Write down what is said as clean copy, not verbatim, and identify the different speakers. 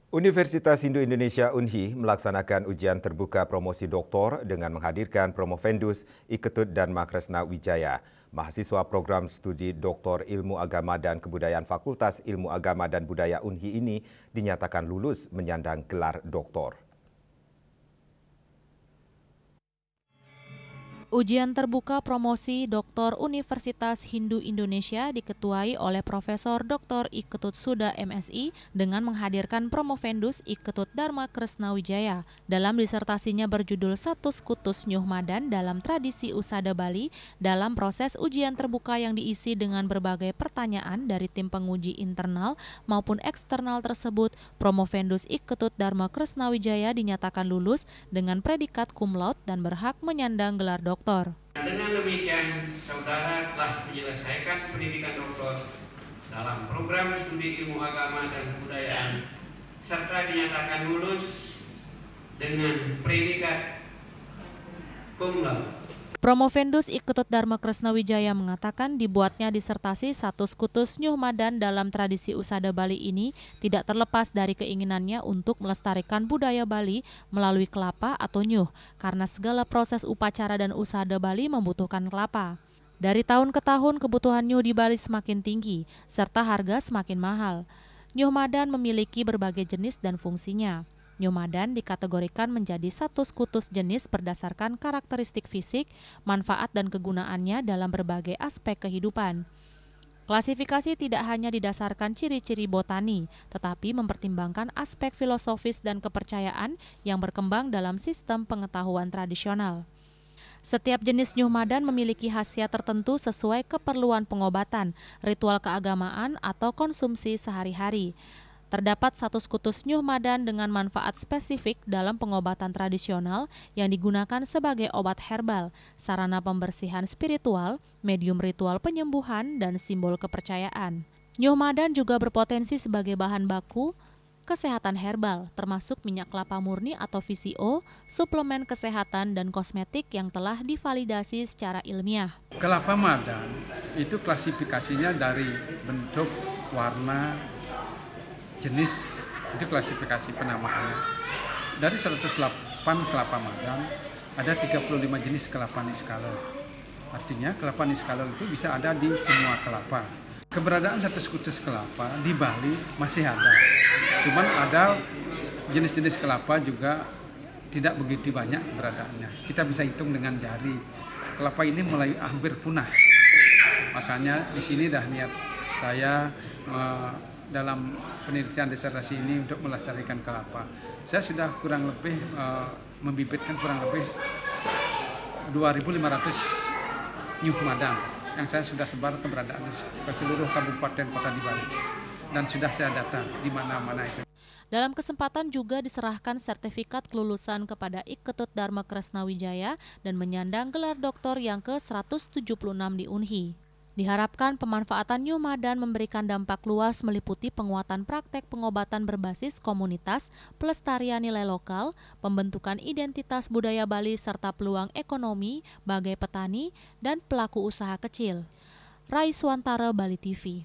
Speaker 1: Universitas Hindu Indonesia UNHI melaksanakan ujian terbuka promosi doktor dengan menghadirkan Promovendus Iketut Dharma Kresna Wijaya. Mahasiswa program studi Doktor Ilmu Agama dan Kebudayaan Fakultas Ilmu Agama dan Budaya UNHI ini dinyatakan lulus menyandang gelar doktor.
Speaker 2: Ujian terbuka promosi Doktor Universitas Hindu Indonesia diketuai oleh Profesor Dr. Iketut Suda MSI dengan menghadirkan Promovendus Iketut Dharma Kresna Wijaya. Dalam disertasinya berjudul Satu Skutus Nyuh Madan dalam Tradisi Usada Bali, dalam proses ujian terbuka yang diisi dengan berbagai pertanyaan dari tim penguji internal maupun eksternal tersebut, Promovendus Iketut Dharma Kresna Wijaya dinyatakan lulus dengan predikat cum laude dan berhak menyandang gelar doktor.
Speaker 3: Dengan demikian, saudara telah menyelesaikan pendidikan doktor dalam program studi ilmu agama dan kebudayaan serta dinyatakan lulus dengan predikat cum laude.
Speaker 2: Promovendus Iketut Dharma Kresna Wijaya mengatakan dibuatnya disertasi Satu Skutus Nyuh Madan dalam tradisi Usada Bali ini tidak terlepas dari keinginannya untuk melestarikan budaya Bali melalui kelapa atau nyuh, karena segala proses upacara dan usada Bali membutuhkan kelapa. Dari tahun ke tahun kebutuhan nyuh di Bali semakin tinggi, serta harga semakin mahal. Nyuh Madan memiliki berbagai jenis dan fungsinya. Nyuh Madan dikategorikan menjadi satu skutus jenis berdasarkan karakteristik fisik, manfaat dan kegunaannya dalam berbagai aspek kehidupan. Klasifikasi tidak hanya didasarkan ciri-ciri botani, tetapi mempertimbangkan aspek filosofis dan kepercayaan yang berkembang dalam sistem pengetahuan tradisional. Setiap jenis Nyuh Madan memiliki khasiat tertentu sesuai keperluan pengobatan, ritual keagamaan, atau konsumsi sehari-hari. Terdapat satu skutus Nyuh Madan dengan manfaat spesifik dalam pengobatan tradisional yang digunakan sebagai obat herbal, sarana pembersihan spiritual, medium ritual penyembuhan, dan simbol kepercayaan. Nyuh Madan juga berpotensi sebagai bahan baku kesehatan herbal, termasuk minyak kelapa murni atau VCO, suplemen kesehatan, dan kosmetik yang telah divalidasi secara ilmiah.
Speaker 4: Kelapa Madan itu klasifikasinya dari bentuk, warna, jenis, itu klasifikasi penamaannya. Dari 108 kelapa Madan, ada 35 jenis kelapa niskalo. Artinya kelapa niskalo itu bisa ada di semua kelapa. Keberadaan satu skutus kelapa di Bali masih ada. Cuman ada jenis-jenis kelapa juga tidak begitu banyak keberadaannya. Kita bisa hitung dengan jari. Kelapa ini mulai hampir punah. Makanya di sini dah niat saya dalam penelitian disertasi ini untuk melestarikan kelapa. Saya sudah kurang lebih membibitkan kurang lebih 2.500 Nyuh Madan yang saya sudah sebar keberadaan ke seluruh kabupaten kota di Bali dan sudah saya data di mana-mana itu.
Speaker 2: Dalam kesempatan juga diserahkan sertifikat kelulusan kepada Iketut Dharma Kresna Wijaya dan menyandang gelar doktor yang ke-176 di UNHI. Diharapkan pemanfaatan Nyuh Madan memberikan dampak luas meliputi penguatan praktek pengobatan berbasis komunitas, pelestarian nilai lokal, pembentukan identitas budaya Bali serta peluang ekonomi bagi petani dan pelaku usaha kecil. Raiswantara, Bali TV.